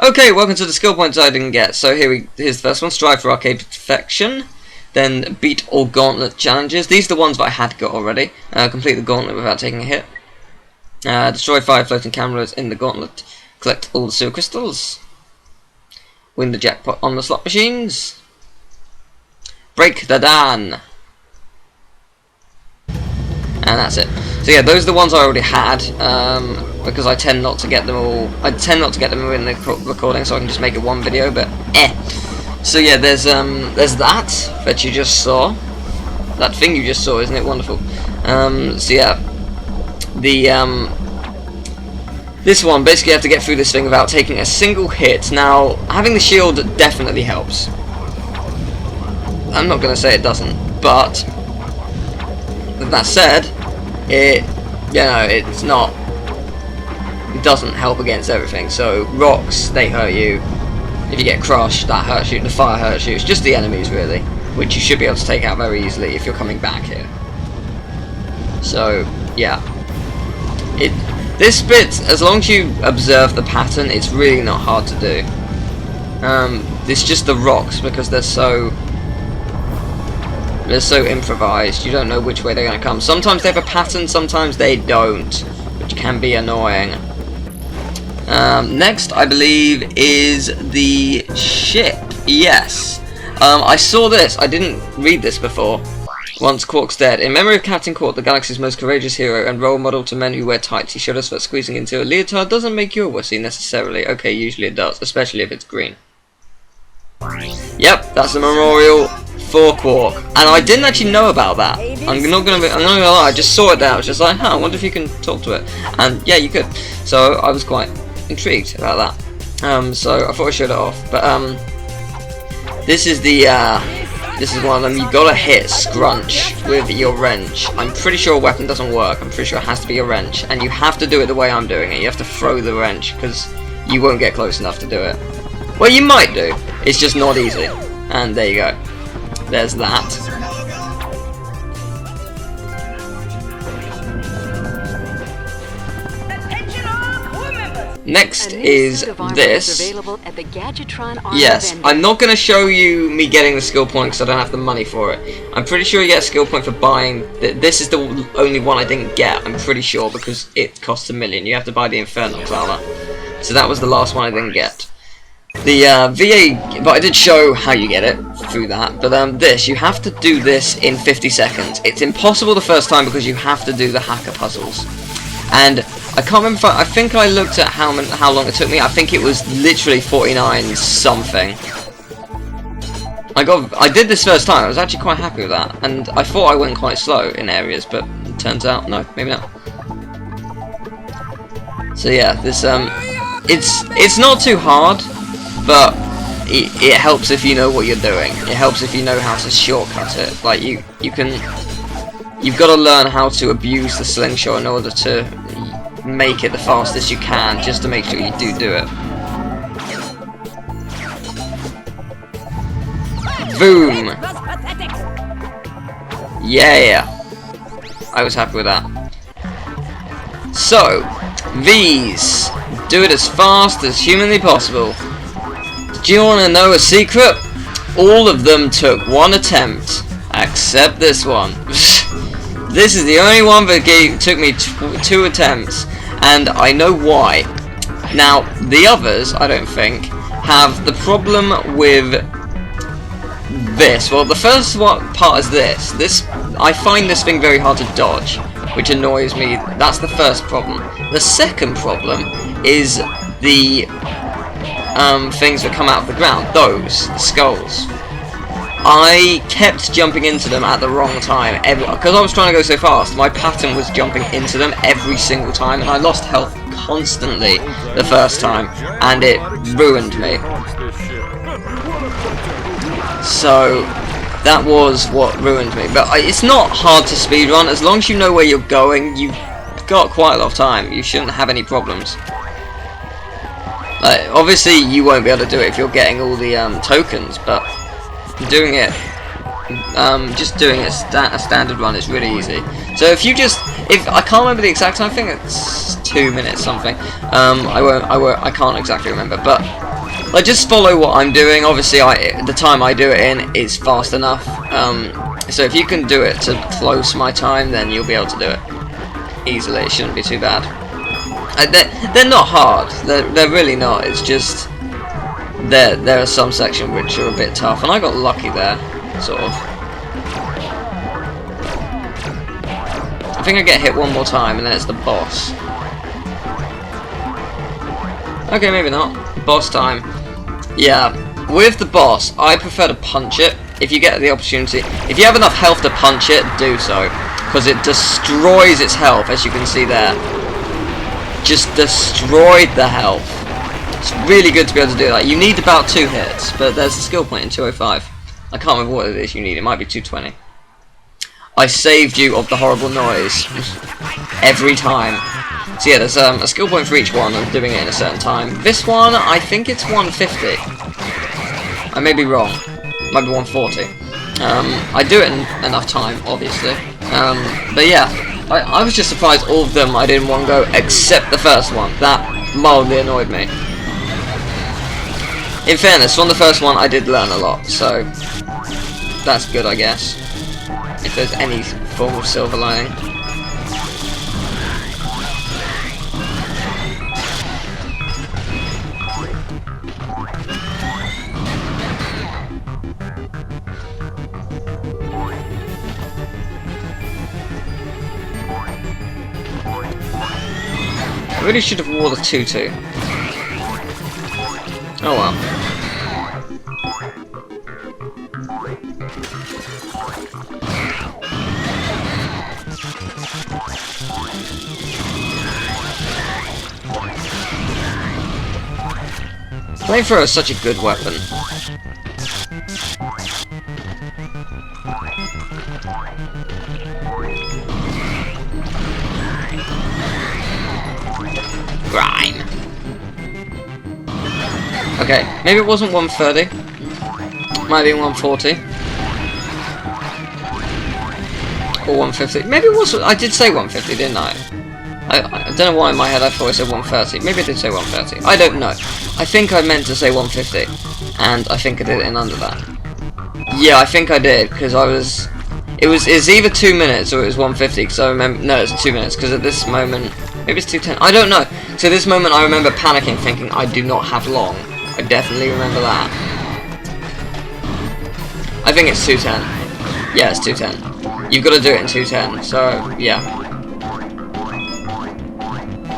Okay, welcome to the skill points I didn't get. So here's the first one: strive for arcade perfection. Then beat all Gauntlet challenges. These are the ones that I had got already. Complete the Gauntlet without taking a hit. Destroy 5 floating cameras in the Gauntlet. Collect all the sewer crystals. Win the jackpot on the slot machines. Break the Dan. And that's it. So yeah, those are the ones I already had, because I tend not to get them all. I tend not to get them in the recording, so I can just make it one video. But So yeah, there's that you just saw. That thing you just saw, isn't it wonderful? So yeah, this one basically you have to get through this thing without taking a single hit. Now, having the shield definitely helps. I'm not going to say it doesn't, but with that said, it doesn't help against everything. So rocks, they hurt you. If you get crushed, that hurts you. The fire hurts you. It's just the enemies really, which you should be able to take out very easily if you're coming back here. So yeah, this bit, as long as you observe the pattern, it's really not hard to do. It's just the rocks, because they're so improvised. You don't know which way they're going to come. Sometimes they have a pattern, sometimes they don't, which can be annoying. Next, I believe, is the ship. Yes. I saw this. I didn't read this before. Once Quark's dead. In memory of Captain Quark, the galaxy's most courageous hero and role model to men who wear tights, he showed us that squeezing into a leotard doesn't make you a wussy necessarily. Okay, usually it does, especially if it's green. Yep, that's a memorial for Quark, and I didn't actually know about that. I'm not gonna lie, I just saw it there. I was just like, huh, I wonder if you can talk to it. And yeah, you could. So I was quite intrigued about that. So I thought I'd show it off. But this is one of them. You gotta hit Scrunch with your wrench. I'm pretty sure a weapon doesn't work. I'm pretty sure it has to be a wrench, and you have to do it the way I'm doing it. You have to throw the wrench, because you won't get close enough to do it. Well, you might do. It's just not easy. And there you go. There's that. Next is this. Yes, I'm not going to show you me getting the skill point because I don't have the money for it. I'm pretty sure you get a skill point for buying. This is the only one I didn't get, I'm pretty sure, because it costs $1 million. You have to buy the Infernal Armor. So that was the last one I didn't get. The VA, but I did show how you get it through that. But this, you have to do this in 50 seconds. It's impossible the first time because you have to do the hacker puzzles. And I can't remember. I think I looked at how long it took me. I think it was literally 49 something. I did this first time. I was actually quite happy with that, and I thought I went quite slow in areas, but it turns out no, maybe not. So yeah, this it's not too hard. But it helps if you know what you're doing. It helps if you know how to shortcut it. Like you've got to learn how to abuse the slingshot in order to make it the fastest you can, just to make sure you do it. Boom! Yeah, I was happy with that. So these, do it as fast as humanly possible. Do you want to know a secret? All of them took one attempt, except this one. This is the only one that took me two attempts, and I know why. Now, the others, I don't think, have the problem with this. Well, the first part is this. I find this thing very hard to dodge, which annoys me. That's the first problem. The second problem is the things that come out of the ground, the skulls. I kept jumping into them at the wrong time, because I was trying to go so fast. My pattern was jumping into them every single time, and I lost health constantly the first time, and it ruined me. So that was what ruined me. But it's not hard to speedrun, as long as you know where you're going. You've got quite a lot of time. You shouldn't have any problems. Obviously you won't be able to do it if you're getting all the tokens, but doing it, just doing a standard run is really easy. So if If I can't remember the exact time, I think it's 2 minutes something. I can't exactly remember, but like just follow what I'm doing. Obviously, the time I do it in is fast enough. So if you can do it to close my time, then you'll be able to do it easily. It shouldn't be too bad. They're not hard. They're really not. It's just there are some sections which are a bit tough, and I got lucky there, sort of. I think I get hit one more time, and then it's the boss. Okay, maybe not. Boss time. Yeah, with the boss, I prefer to punch it. If you get the opportunity, if you have enough health to punch it, do so, because it destroys its health, as you can see there. Just destroyed the health. It's really good to be able to do that. You need about 2 hits, but there's a skill point in 205. I can't remember what it is you need. It might be 220. I saved you of the horrible noise every time. So yeah, there's a skill point for each one. I'm doing it in a certain time. This one, I think it's 150. I may be wrong. It might be 140. I do it in enough time, obviously. But yeah, I was just surprised all of them I did in one go, except the first one. That mildly annoyed me. In fairness, from the first one I did learn a lot, so that's good, I guess. If there's any form of silver lining. I really should have wore the tutu. Oh well. Flamethrower is such a good weapon. Grime. Okay, maybe it wasn't 130. Might be 140. Or 150. Maybe it was. I did say 150, didn't I? I don't know why in my head I thought I said 130. Maybe I did say 130. I don't know. I think I meant to say 150, and I think I did it in under that. Yeah, I think I did, because I was. It's either 2 minutes or it was 150. Because I remember. No, it's 2 minutes. Because at this moment, maybe it's 210. I don't know. So at this moment, I remember panicking, thinking I do not have long. I definitely remember that. I think it's 210. Yeah, it's 210. You've got to do it in 210. So yeah.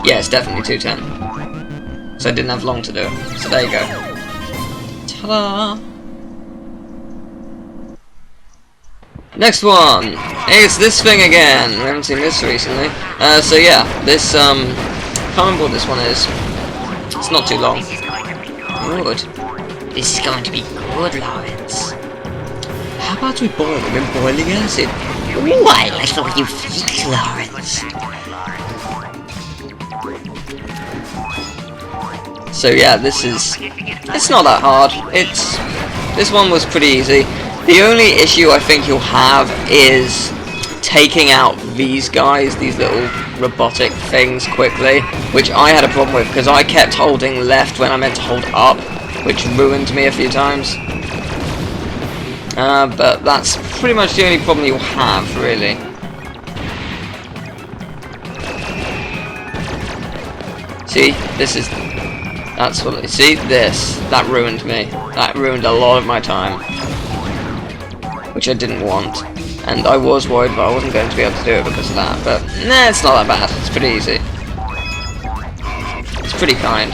Yeah, it's definitely 210. So I didn't have long to do it. So there you go. Ta-da! Next one! It's this thing again! We haven't seen this recently. So yeah, this, can't remember what this one is. It's not too long. Good. This is going to be good, Lawrence. How about we boil them in boiling acid? Ooh, I like the way you think, Lawrence. So yeah, it's not that hard. This one was pretty easy. The only issue I think you'll have is taking out these guys, these little robotic things quickly, which I had a problem with because I kept holding left when I meant to hold up, which ruined me a few times. But that's pretty much the only problem you'll have, really. See, that's what. See, that ruined me. That ruined a lot of my time, which I didn't want. And I was worried, but I wasn't going to be able to do it because of that. But nah, it's not that bad. It's pretty easy. It's pretty kind.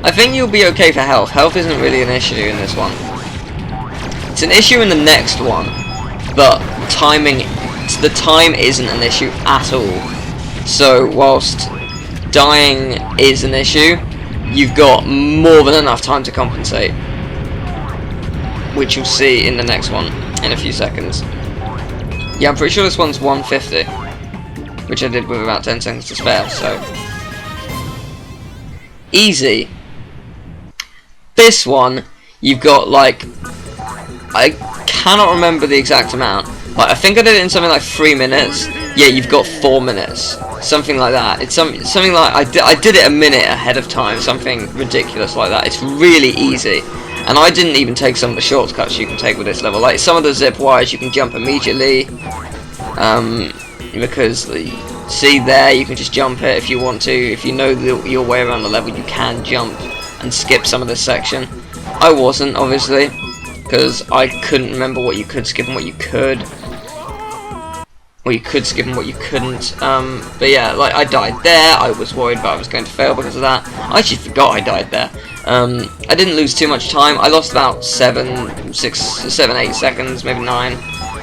I think you'll be okay for health. Health isn't really an issue in this one. It's an issue in the next one, but the time isn't an issue at all. So whilst dying is an issue, you've got more than enough time to compensate, which you'll see in the next one in a few seconds. Yeah, I'm pretty sure this one's 150, which I did with about 10 seconds to spare, so easy. This one, you've got like, I cannot remember the exact amount. Like, I think I did it in something like 3 minutes. Yeah, you've got 4 minutes, something like that. It's something like I did it a minute ahead of time, something ridiculous like that. It's really easy, and I didn't even take some of the shortcuts you can take with this level. Like some of the zip wires, you can jump immediately, because see there, you can just jump it if you want to. If you know your way around the level, you can jump and skip some of this section. I wasn't, obviously, because I couldn't remember what you could skip and what you could. Or you could skip and what you couldn't. But yeah, like I died there. I was worried about I was going to fail because of that. I actually forgot I died there. I didn't lose too much time. I lost about 7, 8 seconds, maybe 9.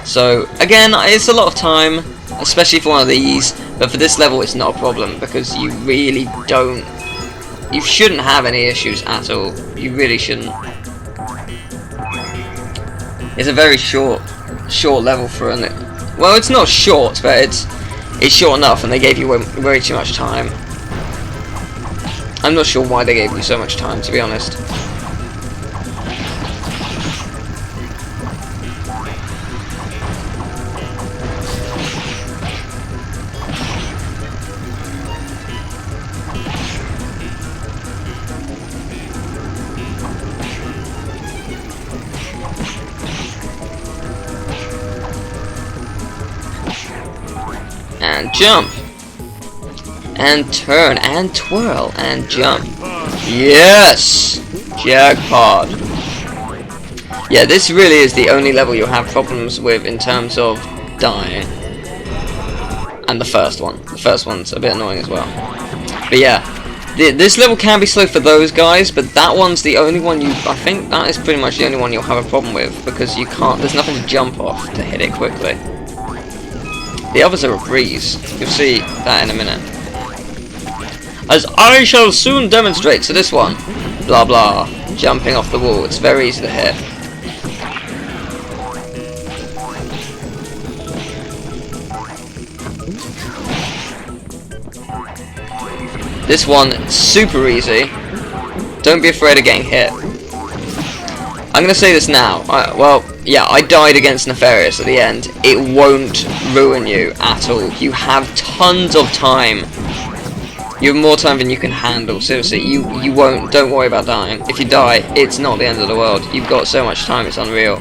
So again, it's a lot of time, especially for one of these. But for this level, it's not a problem because you really don't. You shouldn't have any issues at all. You really shouldn't. It's a very short level for an. Well, it's not short, but it's short enough, and they gave you way too much time. I'm not sure why they gave you so much time, to be honest. And jump, and turn, and twirl, and jump. Yes! Jackpot. Yeah, this really is the only level you'll have problems with in terms of dying. And the first one. The first one's a bit annoying as well. But yeah, this level can be slow for those guys, but that one's the only one I think that is pretty much the only one you'll have a problem with, because you can't, there's nothing to jump off to hit it quickly. The others are a breeze. You'll see that in a minute. As I shall soon demonstrate. So this one, blah blah, jumping off the wall. It's very easy to hit. This one, super easy. Don't be afraid of getting hit. I'm going to say this now. Well, yeah, I died against Nefarious at the end. It won't ruin you at all. You have tons of time. You have more time than you can handle. Seriously, you won't. Don't worry about dying. If you die, it's not the end of the world. You've got so much time, it's unreal.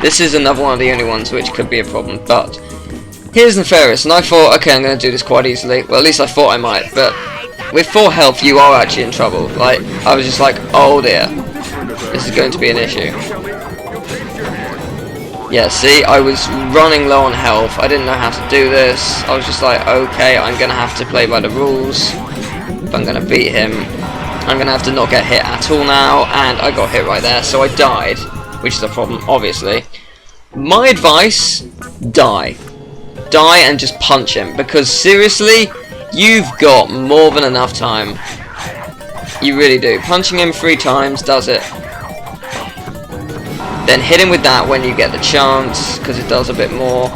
This is another one of the only ones which could be a problem, but here's Nefarious, and I thought, okay, I'm going to do this quite easily. Well, at least I thought I might, but with 4 health, you are actually in trouble. Like, I was just like, oh dear, this is going to be an issue. Yeah, see, I was running low on health. I didn't know how to do this. I was just like, okay, I'm going to have to play by the rules. If I'm going to beat him, I'm going to have to not get hit at all now, and I got hit right there, so I died, which is a problem, obviously. My advice, die. Die and just punch him, because seriously, you've got more than enough time. You really do. Punching him 3 times does it. Then hit him with that when you get the chance, because it does a bit more.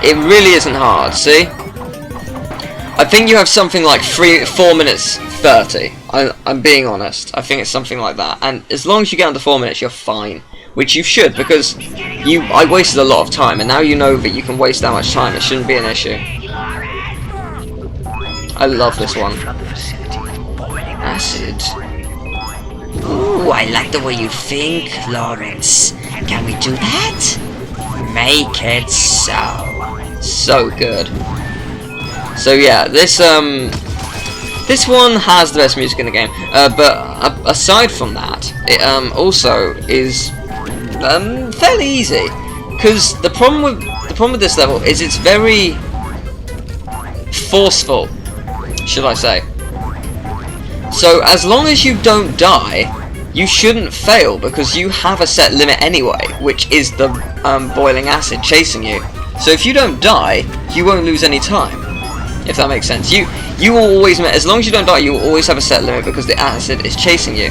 It really isn't hard, see? I think you have something like 4 minutes 30. I'm being honest. I think it's something like that. And as long as you get under 4 minutes, you're fine. Which you should, because I wasted a lot of time, and now you know that you can waste that much time. It shouldn't be an issue. I love this one. Acid. Ooh, I like the way you think, Lawrence. Can we do that? Make it so. So good. So yeah, this one has the best music in the game. But aside from that, it also is fairly easy. Because the problem with this level is it's very forceful, should I say. So as long as you don't die, you shouldn't fail, because you have a set limit anyway, which is the boiling acid chasing you. So if you don't die, you won't lose any time, if that makes sense. You will always, as long as you don't die, you will always have a set limit, because the acid is chasing you.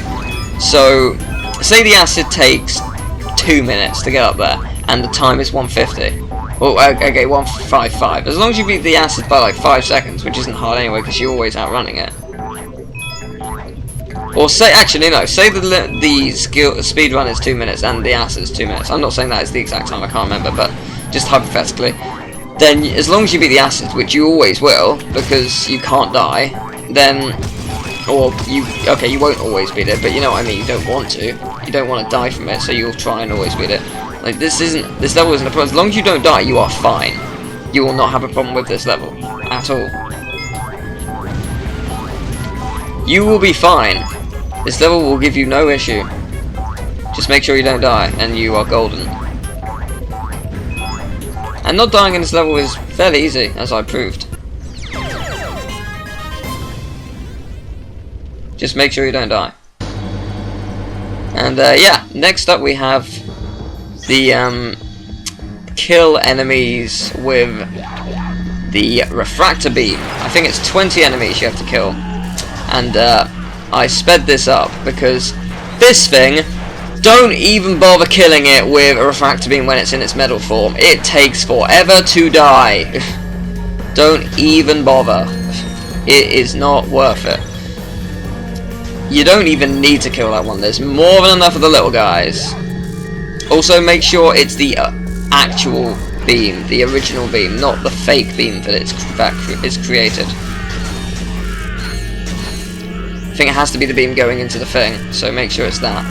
So say the acid takes 2 minutes to get up there, and the time is 150. Well, okay, 155. As long as you beat the acid by like 5 seconds, which isn't hard anyway, because you're always outrunning it. Or say, actually no, say the speed run is 2 minutes and the acid is 2 minutes. I'm not saying that is the exact time, I can't remember, but just hypothetically. Then, as long as you beat the acid, which you always will, because you can't die, then, okay, you won't always beat it, but you know what I mean, you don't want to. You don't want to die from it, so you'll try and always beat it. Like, this level isn't a problem. As long as you don't die, you are fine. You will not have a problem with this level, at all. You will be fine. This level will give you no issue. Just make sure you don't die, and you are golden. And not dying in this level is fairly easy, as I proved. Just make sure you don't die. And yeah, next up we have the kill enemies with the refractor beam. I think it's 20 enemies you have to kill. And I sped this up because this thing, don't even bother killing it with a refractor beam when it's in its metal form. It takes forever to die. Don't even bother. It is not worth it. You don't even need to kill that one. There's more than enough of the little guys. Also, make sure it's the actual beam, the original beam, not the fake beam that is created. I think it has to be the beam going into the thing, so make sure it's that.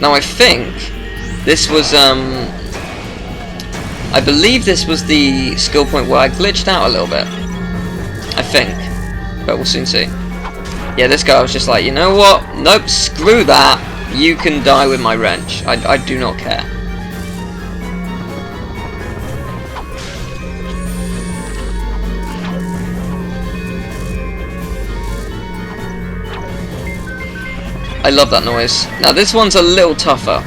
Now I think this was, I believe this was the skill point where I glitched out a little bit. I think, but we'll soon see. Yeah, this guy was just like, you know what? Nope, screw that. You can die with my wrench. I do not care. I love that noise. Now this one's a little tougher,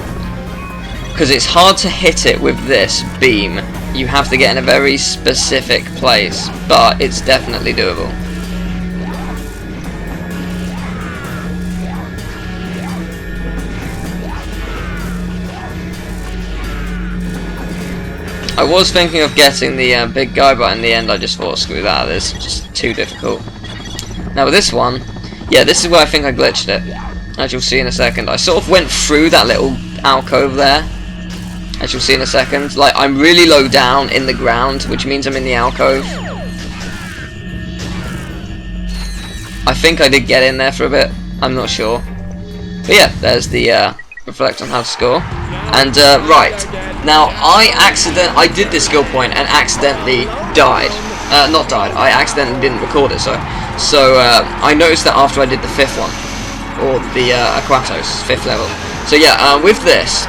because it's hard to hit it with this beam. You have to get in a very specific place, but it's definitely doable. I was thinking of getting the big guy, but in the end I just thought, screw that, it's just too difficult. Now with this one, yeah, this is where I think I glitched it. As you'll see in a second, I sort of went through that little alcove there. As you'll see in a second, like I'm really low down in the ground, which means I'm in the alcove. I think I did get in there for a bit. I'm not sure. But yeah, there's the reflect on how to score. And right now, I did this skill point and accidentally died. Not died. I accidentally didn't record it. So I noticed that after I did the 5th one. Or the Aquatos, 5th level. So yeah, with this,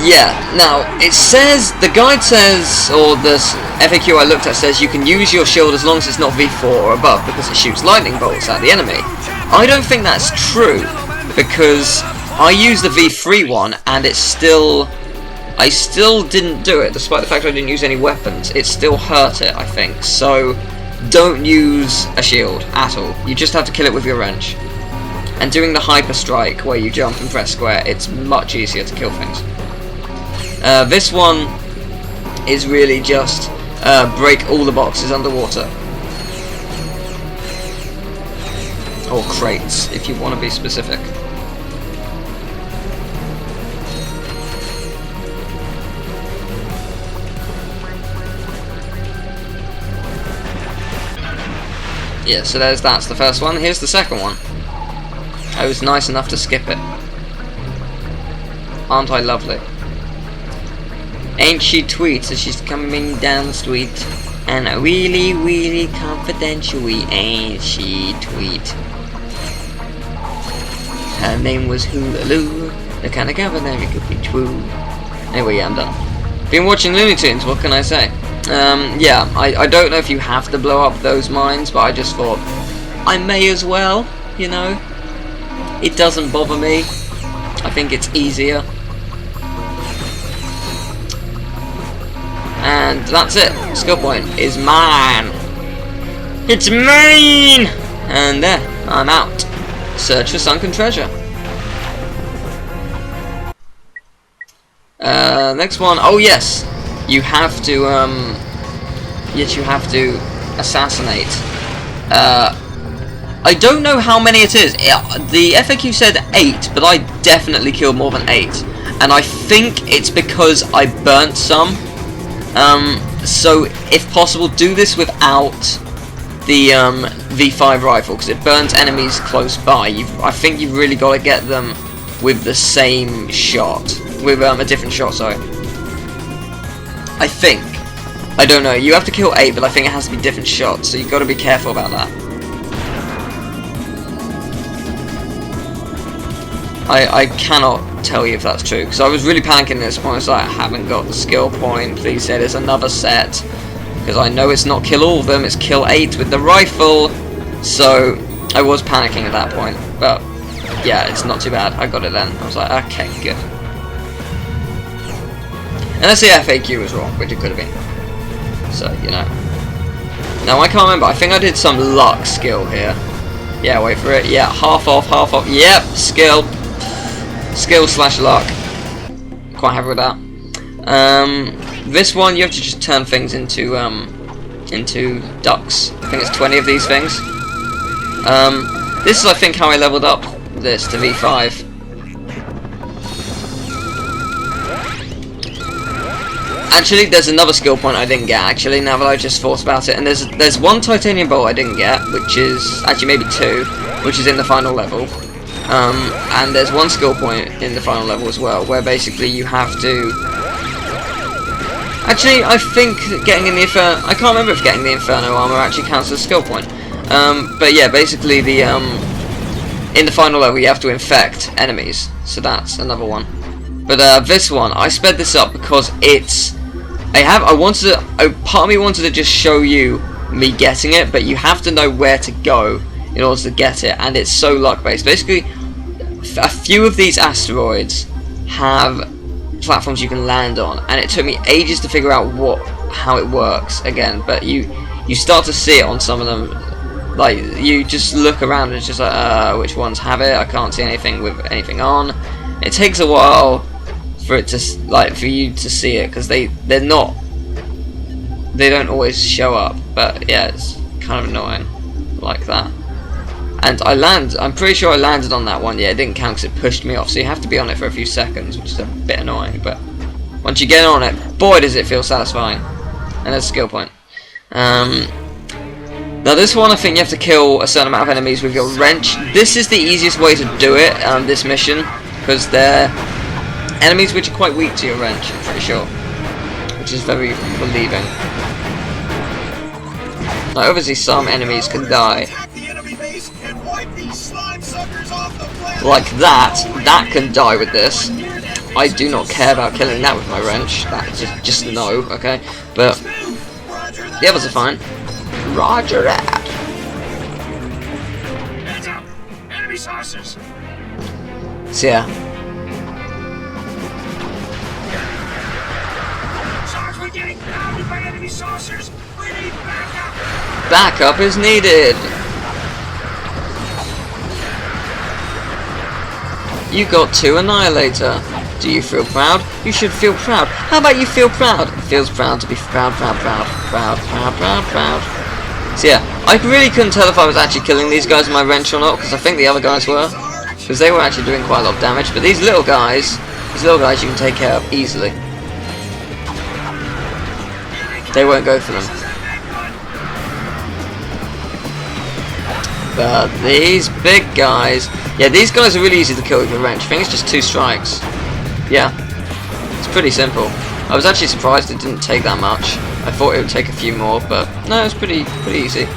yeah, now, it says, the guide says, or the FAQ I looked at says you can use your shield as long as it's not V4 or above, because it shoots lightning bolts at the enemy. I don't think that's true, because I used the V3 one, and I still didn't do it, despite the fact I didn't use any weapons. It still hurt it, I think, so don't use a shield at all. You just have to kill it with your wrench. And doing the hyper strike where you jump and press square, it's much easier to kill things. This one is really just break all the boxes underwater. Or crates, if you want to be specific. Yeah, so that's the first one. Here's the second one. I was nice enough to skip it. Aren't I lovely? Ain't she tweet as she's coming down the street? And really, really confidentially, ain't she tweet? Her name was Hoolaloo, the kind of governor it could be true. Anyway, yeah, I'm done. Been watching Looney Tunes, what can I say? Yeah, I don't know if you have to blow up those mines, but I just thought, I may as well, you know? It doesn't bother me. I think it's easier. And that's it. Skill point is mine. It's mine! And there, I'm out. search for sunken treasure. Next one. Oh yes, you have to. Yes, you have to assassinate. I don't know how many it is. The FAQ said 8, but I definitely killed more than 8, and I think it's because I burnt some. So if possible, do this without the V5 rifle, because it burns enemies close by. I think you've really got to get them with the same shot, with a different shot. Sorry. I think. I don't know. You have to kill 8, but I think it has to be different shots, so you've got to be careful about that. I cannot tell you if that's true, because I was really panicking at this point. I was like, I haven't got the skill point. Please say there's another set, because I know it's not kill all of them, it's kill 8 with the rifle. So I was panicking at that point, but yeah, it's not too bad. I got it then. I was like, okay, good. Unless the FAQ was wrong, which it could have been. So, you know. Now, I can't remember. I think I did some luck skill here. Yeah, wait for it. Yeah, half off, half off. Yep, skill. Skill / luck. Quite happy with that. This one, you have to just turn things into ducks. I think it's 20 of these things. This is, I think, how I leveled up this to V5. Actually, there's another skill point I didn't get, actually, now that I just thought about it. And there's one titanium bolt I didn't get, which is, actually maybe 2, which is in the final level. And there's one skill point in the final level as well, where basically you have to... Actually, I think getting in the Inferno... I can't remember if getting the Inferno armor actually counts as a skill point. But yeah, basically the in the final level you have to infect enemies, so that's another one. But this one, I sped this up because it's... part of me wanted to just show you me getting it, but you have to know where to go in order to get it, and it's so luck based. Basically, a few of these asteroids have platforms you can land on, and it took me ages to figure out how it works again, but you start to see it on some of them. Like, you just look around and it's just like, which ones have it? I can't see anything with anything on. It takes a while for it to, for you to see it, because they don't always show up. But yeah, it's kind of annoying like that. And I'm pretty sure I landed on that one. Yeah, it didn't count because it pushed me off, so you have to be on it for a few seconds, which is a bit annoying, but once you get on it, boy does it feel satisfying. And there's a skill point. Now this one, I think you have to kill a certain amount of enemies with your wrench. This is the easiest way to do it, this mission, because they're enemies which are quite weak to your wrench, I'm pretty sure, which is very relieving. Now obviously some enemies can die. Like that can die with this. I do not care about killing that with my wrench, that's just no, okay? But the others are fine. Roger that. Hands up! Enemy saucers! So yeah. Sarge, we're getting pounded by enemy saucers! We need backup! Backup is needed! You got 2 Annihilator. Do you feel proud? You should feel proud. How about you feel proud? It feels proud to be proud. So yeah, I really couldn't tell if I was actually killing these guys with my wrench or not, because I think the other guys were, because they were actually doing quite a lot of damage. But these little guys you can take care of easily. They won't go for them. But these big guys, yeah, these guys are really easy to kill with a wrench. I think it's just 2 strikes. Yeah, it's pretty simple. I was actually surprised it didn't take that much. I thought it would take a few more, but no, it's pretty easy.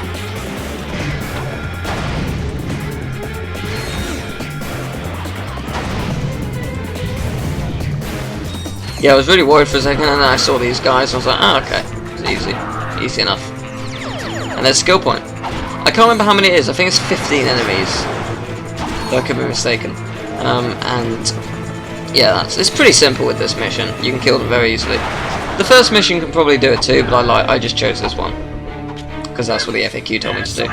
Yeah, I was really worried for a second, and then I saw these guys, and I was like, oh, okay, it's easy enough. And there's a skill point. I can't remember how many it is. I think it's 15 enemies. Though I could be mistaken. And yeah, it's pretty simple with this mission. You can kill them very easily. The first mission can probably do it too, but I just chose this one because that's what the FAQ told me to do.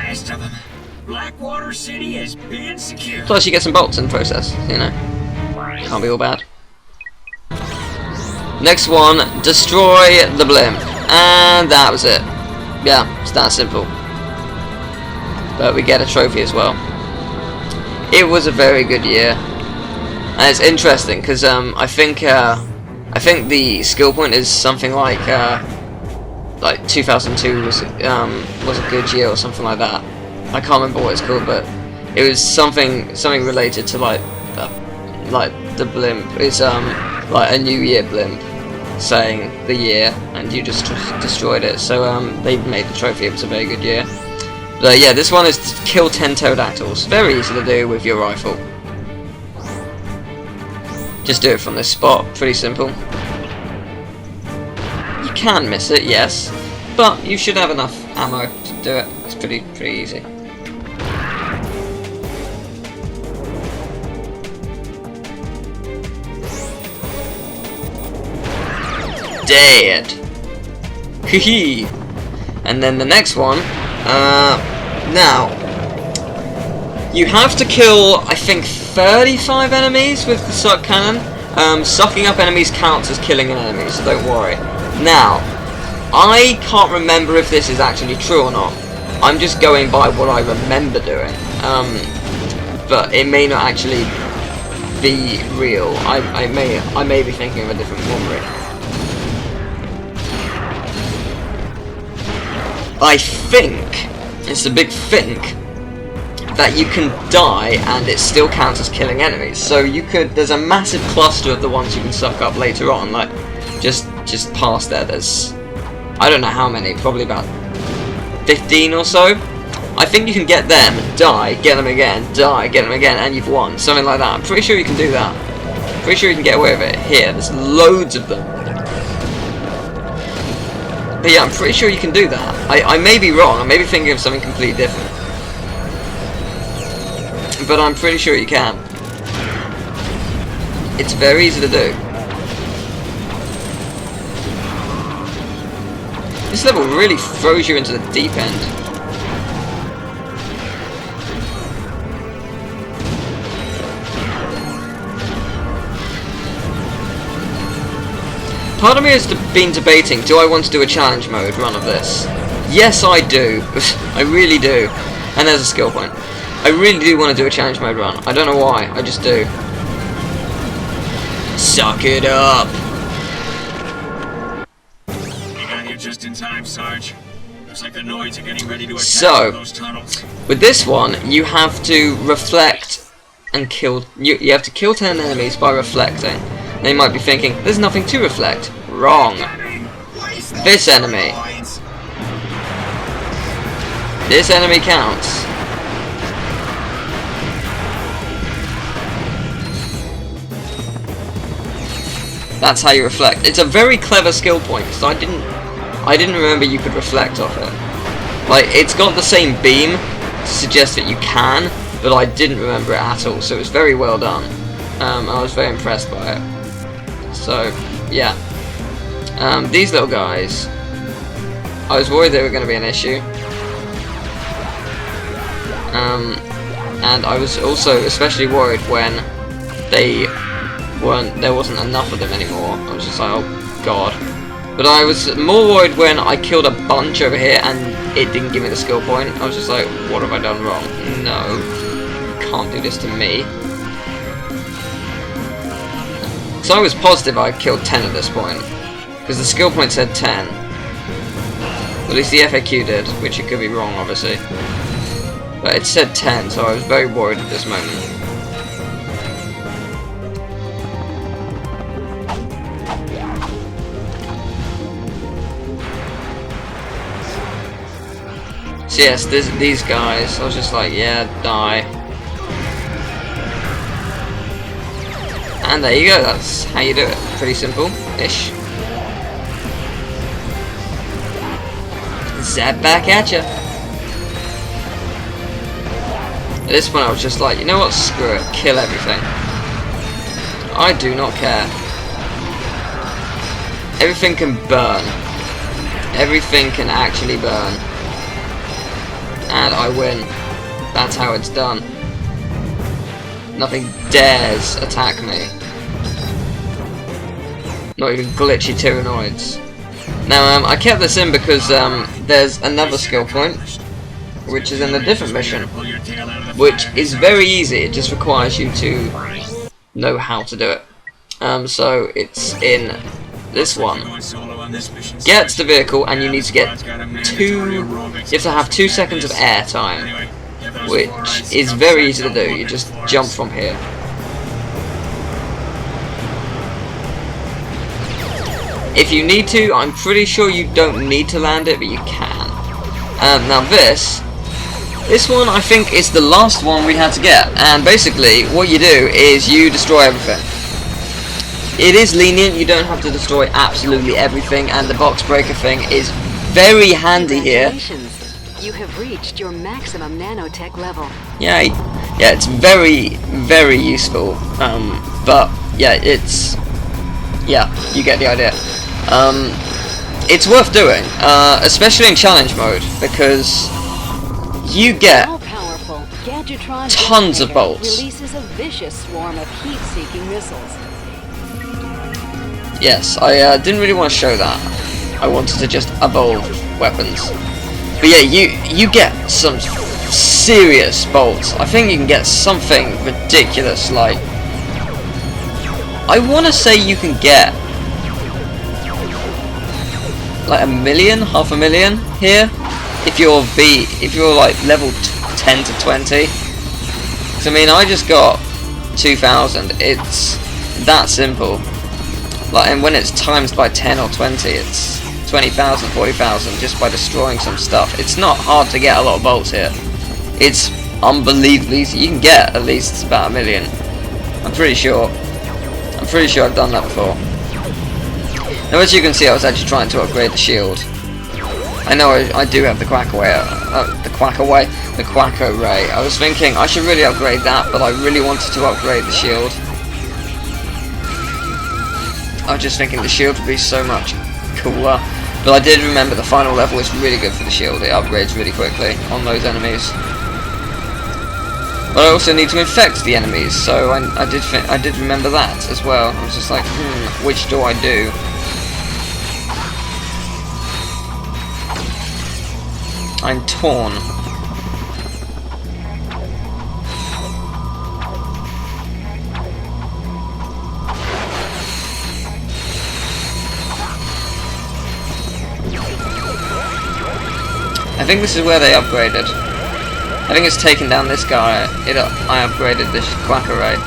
Blackwater City is being secured. Plus you get some bolts in the process, you know. Can't be all bad. Next one, destroy the blimp. And that was it. Yeah, it's that simple. But we get a trophy as well. It was a very good year. And it's interesting because I think the skill point is something like 2002 was a good year or something like that. I can't remember what it's called, but it was something related to like the blimp. It's like a New Year blimp saying the year, and you just destroyed it. So they made the trophy. It was a very good year. But yeah, this one is to kill 10 pterodactyls. Very easy to do with your rifle. Just do it from this spot. Pretty simple. You can miss it, yes, but you should have enough ammo to do it. It's pretty easy. Dead. Hee. And then the next one. Now you have to kill, I think, 35 enemies with the suck cannon. Sucking up enemies counts as killing an enemy, so don't worry. Now, I can't remember if this is actually true or not. I'm just going by what I remember doing. But it may not actually be real. I may be thinking of a different memory. I think, it's a big think, that you can die and it still counts as killing enemies. So you could, there's a massive cluster of the ones you can suck up later on, like just past there. There's, I don't know how many, probably about 15 or so. I think you can get them, die, get them again, die, get them again, and you've won. Something like that. I'm pretty sure you can do that. Pretty sure you can get away with it. Here, there's loads of them. But yeah, I'm pretty sure you can do that. I may be wrong, I may be thinking of something completely different. But I'm pretty sure you can. It's very easy to do. This level really throws you into the deep end. Part of me has been debating, do I want to do a challenge mode run of this? Yes, I do. I really do. And there's a skill point. I really do want to do a challenge mode run. I don't know why, I just do. Suck it up! You got here just in time, Sarge. Looks like the Noids are getting ready to attack those tunnels. With this one, you have to reflect and kill. You have to kill 10 enemies by reflecting. Now you might be thinking, there's nothing to reflect. Wrong. This enemy. This enemy counts. That's how you reflect. It's a very clever skill point, because I didn't remember you could reflect off it. Like, it's got the same beam to suggest that you can, but I didn't remember it at all, so it was very well done. I was very impressed by it. So, yeah. These little guys, I was worried they were going to be an issue. And I was also especially worried when there wasn't enough of them anymore. I was just like, oh god. But I was more worried when I killed a bunch over here and it didn't give me the skill point. I was just like, what have I done wrong? No, you can't do this to me. So I was positive I killed 10 at this point, because the skill point said 10. At least the FAQ did, which it could be wrong, obviously. But it said 10, so I was very worried at this moment. So yes, these guys, I was just like, yeah, die. And there you go, that's how you do it. Pretty simple-ish. Zap back at ya. At this point I was just like, you know what, screw it, kill everything. I do not care. Everything can burn. Everything can actually burn. And I win. That's how it's done. Nothing dares attack me. Not even glitchy Tyrannoids. Now, I kept this in because there's another skill point, which is in a different mission, which is very easy. It just requires you to know how to do it. So it's in this one. Get to the vehicle, and you need to get you have to have 2 seconds of air time, which is very easy to do. You just jump from here. If you need to, I'm pretty sure you don't need to land it, but you can. Now this one I think is the last one we had to get, and basically what you do is you destroy everything. It is lenient, you don't have to destroy absolutely everything, and the box breaker thing is very handy here. You have reached your maximum nanotech level. Yeah, it's very, very useful. But yeah, you get the idea. It's worth doing, especially in challenge mode, because you get tons of bolts. Releases a vicious swarm of heat-seeking missiles. Yes, I didn't really want to show that. I wanted to just evolve weapons. But yeah, you get some serious bolts. I think you can get something ridiculous, like I want to say you can get like 1 million, half a million here, if you're like level 10 to 20. So I mean, I just got 2,000. It's that simple. Like, and when it's times by 10 or 20, it's 20,000, 40,000 just by destroying some stuff. It's not hard to get a lot of bolts here. It's unbelievably easy. You can get at least about 1 million. I'm pretty sure I've done that before. Now, as you can see, I was actually trying to upgrade the shield. I know I do have the Quacker Ray. I was thinking I should really upgrade that, but I really wanted to upgrade the shield. I was just thinking the shield would be so much cooler. But I did remember the final level is really good for the shield. It upgrades really quickly on those enemies. But I also need to infect the enemies, so I did remember that as well. I was just like, which do I do? I'm torn. I think this is where they upgraded. I think it's taken down this guy. I upgraded this Quacker Ray.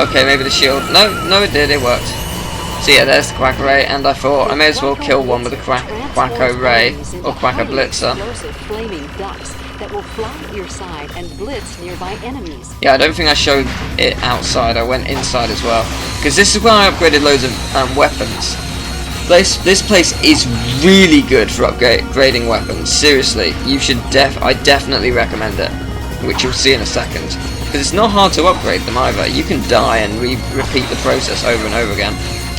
Okay, maybe the shield. No, it did. It worked. So yeah, there's the Quacker Ray, and I thought I may as well kill one with the Quacker Ray or Quacker Blitzer. That will fly at your side and blitz nearby enemies. Yeah, I don't think I showed it outside. I went inside as well, because this is where I upgraded loads of weapons. This place is really good for upgrading weapons. Seriously, you should I definitely recommend it, which you'll see in a second. Because it's not hard to upgrade them either. You can die and repeat the process over and over again.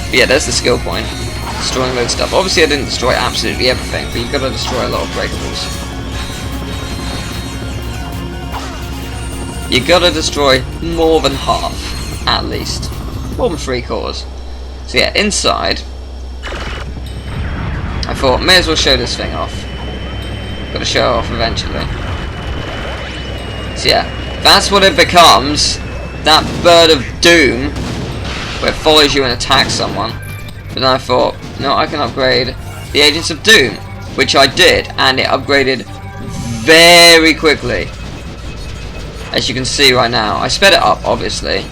But yeah, there's the skill point. Destroying loads of stuff. Obviously I didn't destroy absolutely everything, but you've got to destroy a lot of breakables. You've got to destroy more than half, at least. More than 3/4. So yeah, inside, I thought, may as well show this thing off. Got to show it off eventually. So yeah, that's what it becomes. That bird of doom, where it follows you and attacks someone. But then I thought, no, I can upgrade the Agents of Doom, which I did, and it upgraded very quickly. As you can see right now, I sped it up, obviously,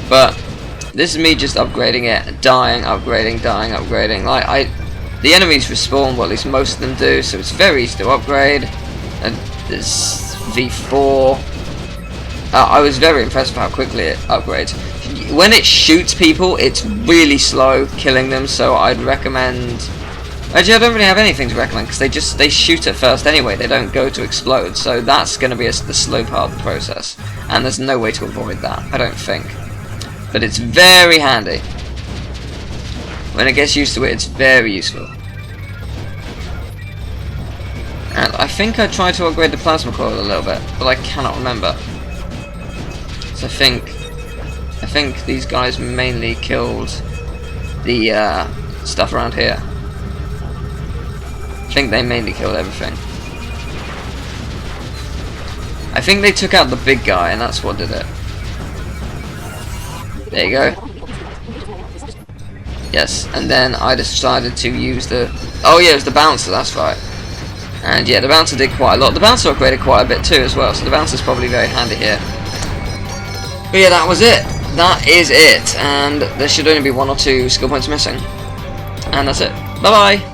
but this is me just upgrading it, dying, upgrading, dying, upgrading. Like the enemies respawn, well, at least most of them do, so it's very easy to upgrade. And there's V4. I was very impressed with how quickly it upgrades. When it shoots people, it's really slow killing them, so I'd recommend... Actually, I don't really have anything to recommend, because they shoot at first anyway, they don't go to explode, so that's going to be the slow part of the process. And there's no way to avoid that, I don't think. But it's very handy. When it gets used to it, it's very useful. And I think I tried to upgrade the plasma coil a little bit, but I cannot remember. So I think these guys mainly killed the stuff around here. I think they mainly killed everything. I think they took out the big guy, and that's what did it. There you go. Yes, and then I decided to use the... Oh yeah, it was the bouncer, that's right. And yeah, the bouncer did quite a lot. The bouncer upgraded quite a bit too as well, so the bouncer's probably very handy here. But yeah, that was it. That is it. And there should only be 1 or 2 skill points missing. And that's it. Bye bye!